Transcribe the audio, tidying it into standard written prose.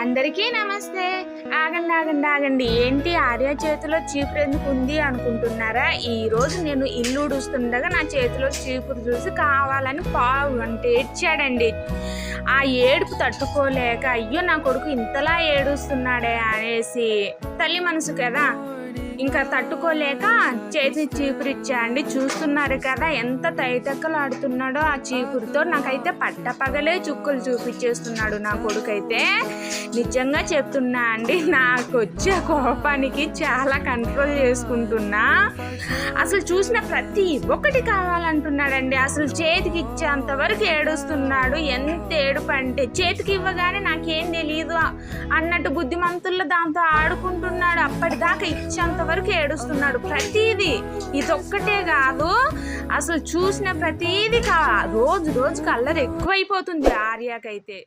అందరికీ నమస్తే. ఆగండి ఆగండి ఆగండి, ఏంటి ఆర్య చేతిలో చీపురు ఎందుకు ఉంది అనుకుంటున్నారా? ఈరోజు నేను ఇల్లు ఉడుస్తుండగా నా చేతిలో చీపురు చూసి కావాలని పావు అంటే ఏడ్చాడండి. ఆ ఏడుపు తట్టుకోలేక అయ్యో నా కొడుకు ఇంతలా ఏడుస్తున్నాడే అనేసి తల్లి మనసు కదా, ఇంకా తట్టుకోలేక చేతి చీపురు ఇచ్చా అండి. చూస్తున్నారు కదా ఎంత తైతక్కలు ఆడుతున్నాడో ఆ చీపురుతో. నాకైతే పట్టపగలే చుక్కలు చూపించేస్తున్నాడు నా కొడుకైతే. నిజంగా చెప్తున్నా అండి, నాకు వచ్చే కోపానికి చాలా కంట్రోల్ చేసుకుంటున్నా. అసలు చూసిన ప్రతి ఒక్కటి కావాలంటున్నాడండి. అసలు చేతికి ఇచ్చేంత వరకు ఏడుస్తున్నాడు. ఎంత ఏడుపు అంటే చేతికి ఇవ్వగానే నాకేం తెలియదు అన్నట్టు బుద్ధిమంతుల్లో దాంతో ఆడుకుంటున్నాడు. అప్పటిదాకా ఇచ్చేంత వరకు ఏడుస్తున్నాడు. ప్రతిదీ ఇదొక్కటే కాదు, అసలు చూసిన ప్రతిదీ రోజు రోజుకి అల్లరి ఎక్కువైపోతుంది ఆర్యకైతే.